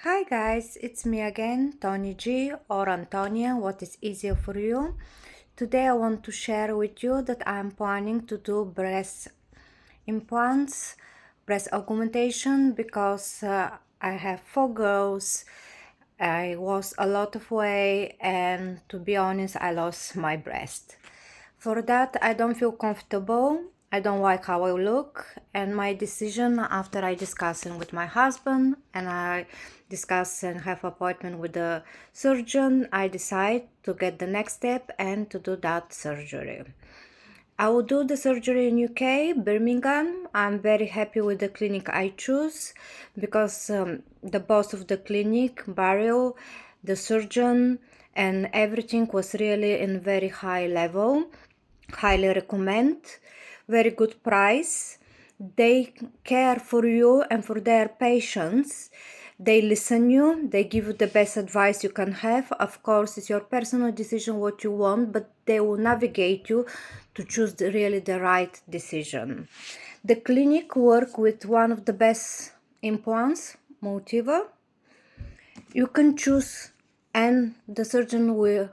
Hi guys, it's me again, Tony G or Antonia, what is easier for you. Today I want to share with you that I'm planning to do breast implants, breast augmentation because I have 4 girls. I lost a lot of weight and to be honest, I lost my breast. For that, I don't feel comfortable. I don't like how I look, and my decision after I discuss it with my husband and I discuss and have appointment with the surgeon, I decide to get the next step and to do that surgery. I will do the surgery in UK, Birmingham. I'm very happy with the clinic I choose because the boss of the clinic, Barrio, the surgeon, and everything was really in very high level. Highly recommend. Very good price. They care for you and for their patients. They listen you, they give you the best advice you can have. Of course, it's your personal decision what you want, but they will navigate you to choose really the right decision. The clinic work with one of the best implants, Motiva. You can choose and the surgeon will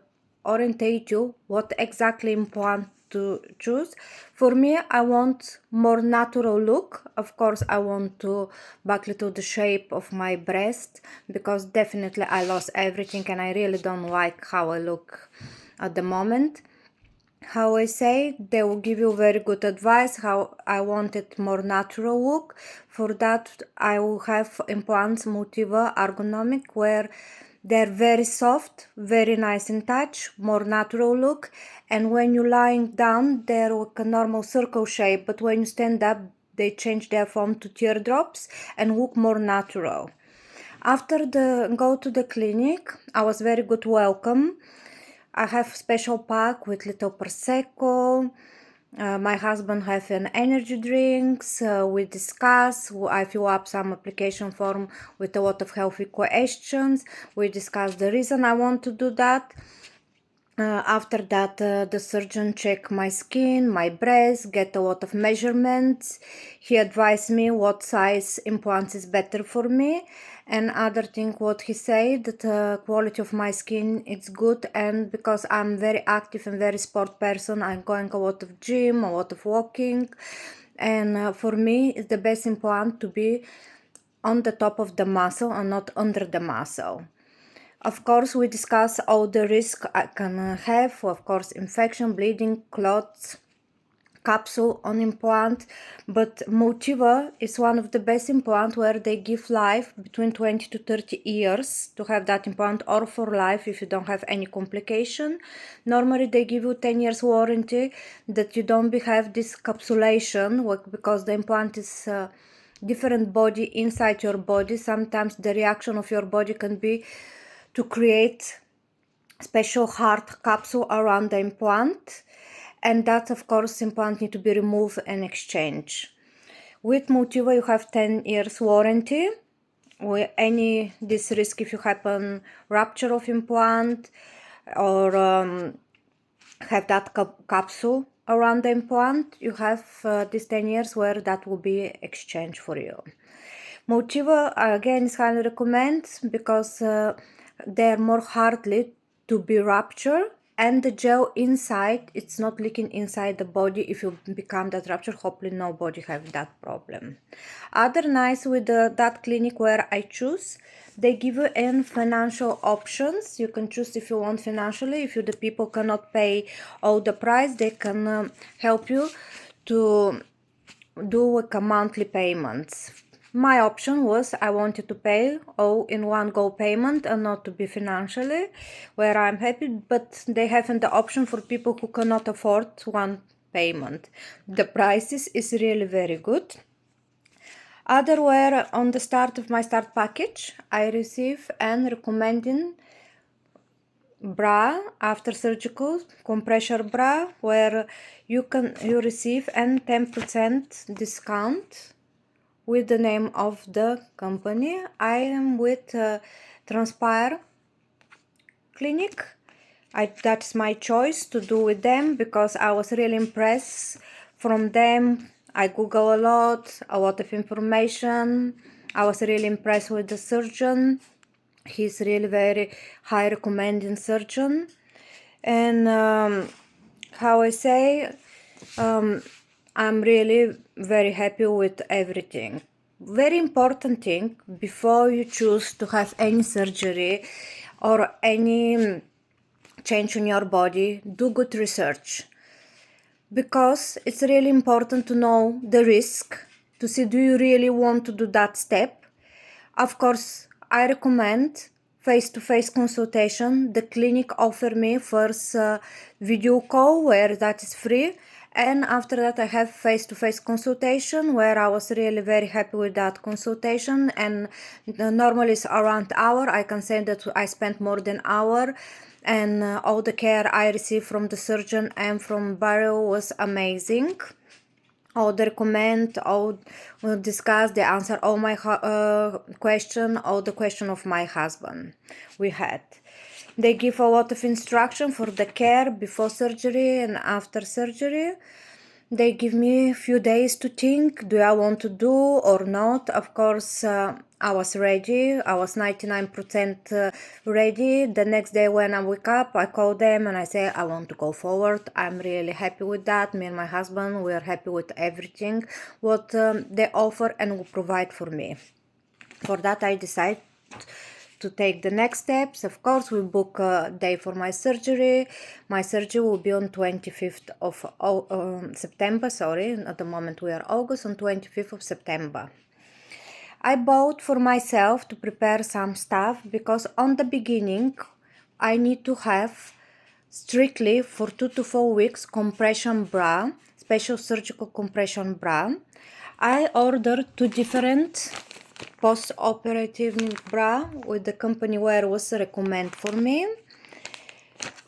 orientate you what exactly implant to choose. For me, I want more natural look. Of course, I want to back to the shape of my breast because definitely I lost everything and I really don't like how I look at the moment. How I say, they will give you very good advice how I wanted more natural look. For that I will have implants Motiva Ergonomix where they're very soft, very nice in touch, more natural look, and when you're lying down they're like a normal circle shape, but when you stand up they change their form to teardrops and look more natural. After the go to the clinic, I was very good welcome. I have special pack with little prosecco. My husband have an energy drinks. We discuss. I fill up some application form with a lot of healthy questions. We discuss the reason I want to do that. After that, the surgeon check my skin, my breast, get a lot of measurements. He advised me what size implants is better for me, and other thing what he said that the quality of my skin is good, and because I'm very active and very sport person, I'm going a lot of gym, a lot of walking, and for me it's the best implant to be on the top of the muscle and not under the muscle. Of course, we discuss all the risks I can have, of course, infection, bleeding, clots, capsule on implant, but Motiva is one of the best implant where they give life between 20 to 30 years to have that implant, or for life if you don't have any complication. Normally they give you 10 years warranty that you don't have this capsulation because the implant is different body inside your body. Sometimes the reaction of your body can be to create special hard capsule around the implant, and that of course implant need to be removed and exchanged. With Motiva you have 10 years warranty. With any this risk if you happen rupture of implant or have that capsule around the implant, you have these 10 years where that will be exchanged for you. Motiva again is highly recommend because they're more hardly to be ruptured, and the gel inside it's not leaking inside the body. If you become that rupture, hopefully nobody have that problem. Other nice with that clinic where I choose, they give you in financial options. You can choose if you want financially. If you the people cannot pay all the price, they can help you to do like a monthly payments. My option was I wanted to pay all in one go payment and not to be financially, where I'm happy, but they haven't the option for people who cannot afford one payment. The prices is really very good. Other were on the start of my start package, I receive and recommending bra after surgical compression bra where you receive an 10% discount with the name of the company. I am with Transpire clinic. That's my choice to do with them because I was really impressed from them. I Google a lot of information. I was really impressed with the surgeon. He's really very high recommending surgeon, and how I say, I'm really very happy with everything. Very important thing before you choose to have any surgery or any change in your body, do good research, because it's really important to know the risk, to see do you really want to do that step. Of course, I recommend face-to-face consultation. The clinic offer me first video call where that is free, and after that I have face-to-face consultation where I was really very happy with that consultation, and normally it's around hour. I can say that I spent more than hour, and all the care I received from the surgeon and from Barrow was amazing. All the recommend, all discuss, they answer all my question, all the question of my husband we had. They give a lot of instruction for the care before surgery and after surgery. They give me a few days to think, do I want to do or not? Of course, I was ready. I was 99% ready. The next day when I wake up, I call them and I say, I want to go forward. I'm really happy with that. Me and my husband, we are happy with everything what they offer and will provide for me. For that, I decide to take the next steps. Of course, we book a day for my surgery. My surgery will be on 25th of September. Sorry, at the moment we are August, on 25th of September. I bought for myself to prepare some stuff because on the beginning I need to have strictly for 2 to 4 weeks compression bra, special surgical compression bra. I ordered 2 different post-operative bra with the company where was recommended for me.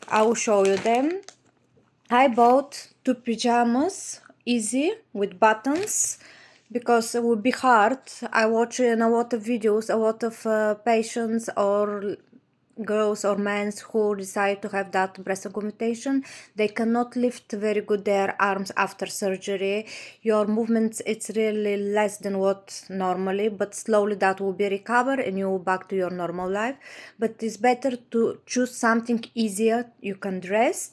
I will show you them. I bought 2 pajamas, easy, with buttons, because it would be hard. I watch in a lot of videos, a lot of patients or girls or men who decide to have that breast augmentation, they cannot lift very good their arms after surgery. Your movements, it's really less than what normally, but slowly that will be recovered and you will back to your normal life. But it's better to choose something easier you can dress,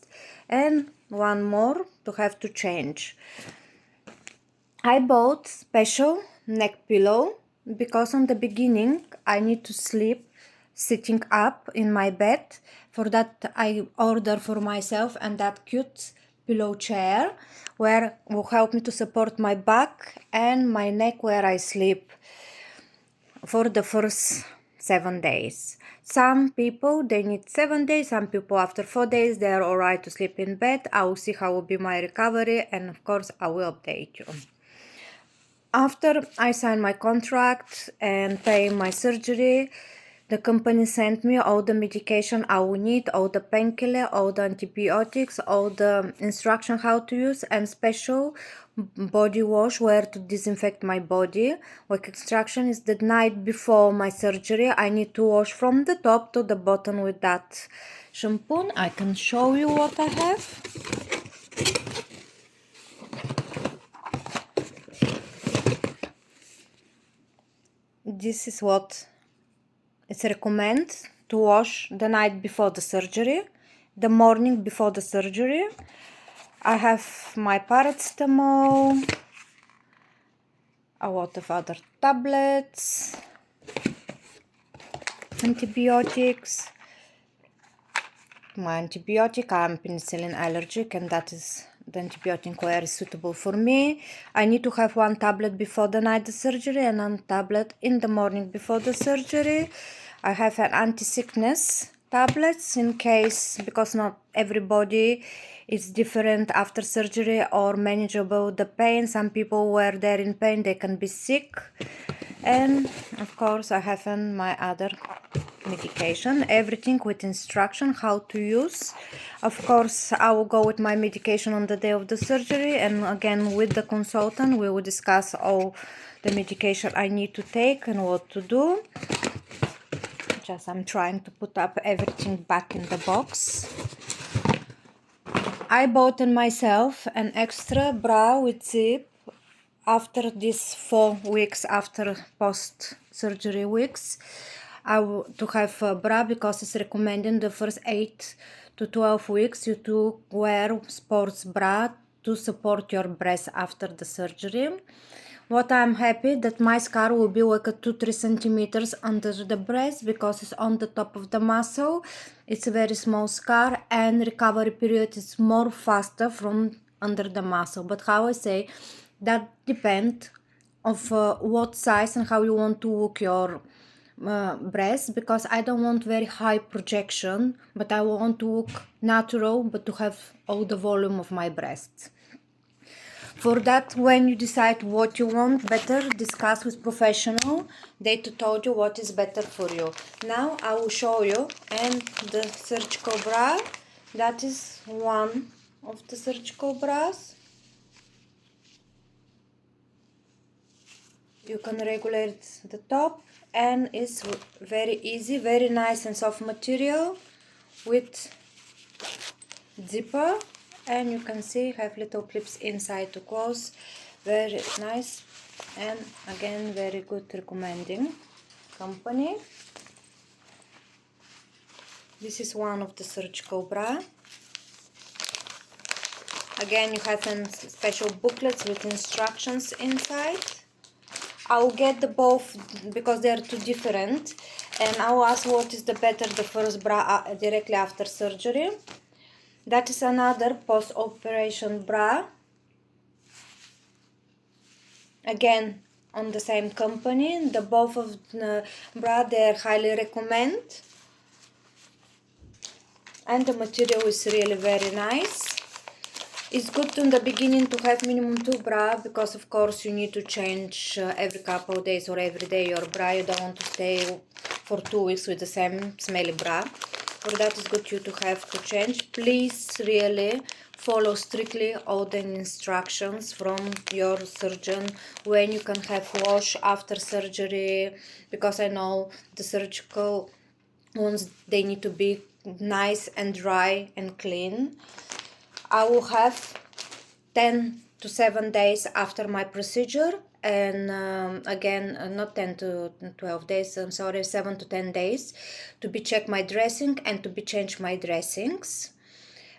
and one more to have to change. I bought special neck pillow because on the beginning I need to sleep sitting up in my bed. For that I order for myself and that cute pillow chair where will help me to support my back and my neck where I sleep for the first 7 days. Some people they need 7 days, some people after 4 days they are alright to sleep in bed. I will see how will be my recovery, and of course I will update you. After I sign my contract and pay my surgery, the company sent me all the medication I will need, all the painkiller, all the antibiotics, all the instruction how to use, and special body wash where to disinfect my body. Like instruction is the night before my surgery. I need to wash from the top to the bottom with that shampoo. I can show you what I have. This is what it's recommended to wash the night before the surgery, the morning before the surgery. I have my paracetamol, a lot of other tablets, antibiotics. My antibiotic, I'm penicillin allergic, and that is the antibiotic where is suitable for me. I need to have 1 tablet before the night of surgery and 1 tablet in the morning before the surgery. I have an anti-sickness tablets in case, because not everybody is different after surgery or manageable the pain. Some people where they're in pain they can be sick. And of course I have my other medication, everything with instruction how to use. Of course I will go with my medication on the day of the surgery, and again with the consultant we will discuss all the medication I need to take and what to do. Just I'm trying to put up everything back in the box. I bought in myself an extra bra with zip after these 4 weeks after post-surgery weeks. to have a bra because it's recommended the first 8 to 12 weeks you to wear sports bra to support your breast after the surgery. What I'm happy that my scar will be like a 2-3 centimeters under the breast because it's on the top of the muscle. It's a very small scar and recovery period is more faster from under the muscle. But how I say, that depends of what size and how you want to look your breast, because I don't want very high projection, but I want to look natural but to have all the volume of my breasts. For that, when you decide what you want, better discuss with professional. They to told you what is better for you. Now I will show you, and the surgical bra, that is one of the surgical bras. You can regulate the top, and it's very easy, very nice and soft material with zipper, and you can see have little clips inside to close. Very nice, and again very good recommending company. This is one of the surgical bra. Again, you have some special booklets with instructions inside. I'll get the both because they are two different, and I'll ask what is the better, the first bra directly after surgery. That is another post-operation bra, again on the same company. The both of the bra they are highly recommend, and the material is really very nice. It's good in the beginning to have minimum 2 bra because of course you need to change every couple of days or every day your bra. You don't want to stay for 2 weeks with the same smelly bra. For that it's good you to have to change. Please really follow strictly all the instructions from your surgeon when you can have wash after surgery, because I know the surgical ones they need to be nice and dry and clean. I will have 10 to 7 days after my procedure, and again not 10 to 12 days, I'm sorry, 7 to 10 days to be check my dressing and to be change my dressings.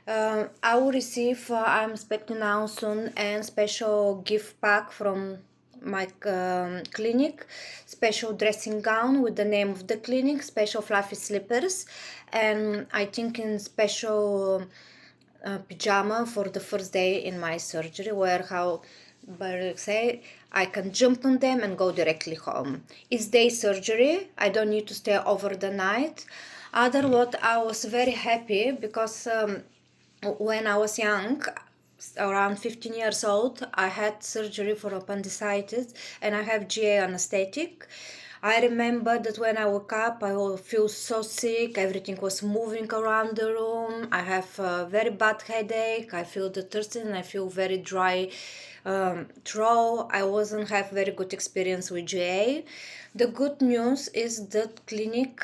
I will receive, I'm expecting now soon, a special gift pack from my clinic, special dressing gown with the name of the clinic, special fluffy slippers, and I think in special pajama for the first day in my surgery, where how say I can jump on them and go directly home. It's day surgery, I don't need to stay over the night. Other what I was very happy because when I was young, around 15 years old, I had surgery for appendicitis and I have GA anesthetic. I remember that when I woke up, I will feel so sick, everything was moving around the room, I have a very bad headache, I feel the thirsty and I feel very dry throat. I wasn't have very good experience with GA. The good news is that clinic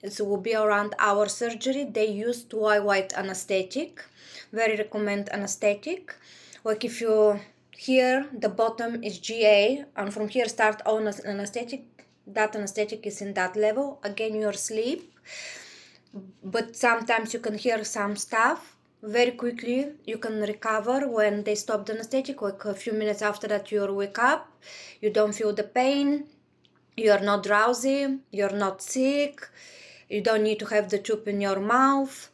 it will be around our surgery. They use white anesthetic, very recommend anesthetic. Like if you here the bottom is GA and from here start on anesthetic, that anesthetic is in that level, again you're asleep, but sometimes you can hear some stuff. Very quickly you can recover when they stop the anesthetic, like a few minutes after that you wake up, you don't feel the pain, you're not drowsy, you're not sick, you don't need to have the tube in your mouth,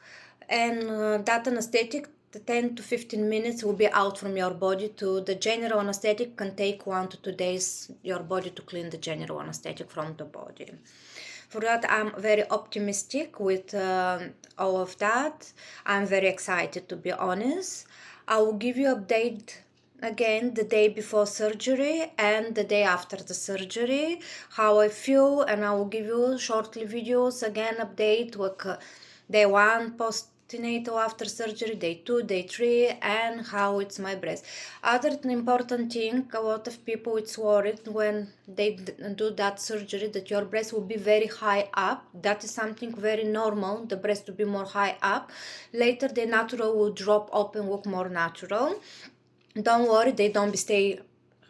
and that anesthetic, the 10 to 15 minutes will be out from your body. To the general anesthetic can take 1 to 2 days your body to clean the general anesthetic from the body. For that I'm very optimistic with all of that. I'm very excited, to be honest. I will give you update again the day before surgery and the day after the surgery, how I feel, and I will give you shortly videos again update like day 1 postnatal after surgery, day 2, day 3, and how it's my breast. Other important thing, a lot of people it's worried when they do that surgery that your breast will be very high up. That is something very normal, the breast to be more high up. Later the natural will drop up and look more natural. Don't worry, they don't stay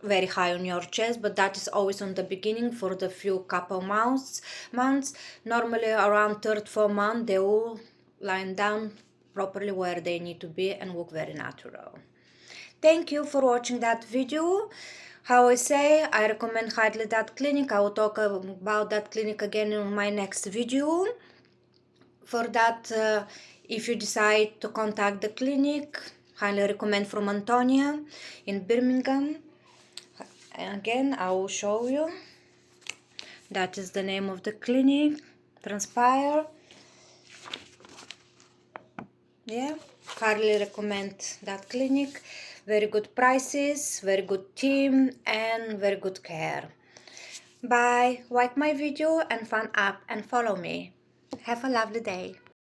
very high on your chest, but that is always on the beginning for the few couple months. Normally around third, fourth month, they will lie down properly where they need to be and look very natural. Thank you for watching that video. How I say, I recommend highly that clinic. I will talk about that clinic again in my next video. For that, if you decide to contact the clinic, highly recommend from Antonia in Birmingham. Again, I will show you. That is the name of the clinic, Transpire. Yeah, highly recommend that clinic. Very good prices, very good team, and very good care. Bye. Like my video and fun up and follow me. Have a lovely day.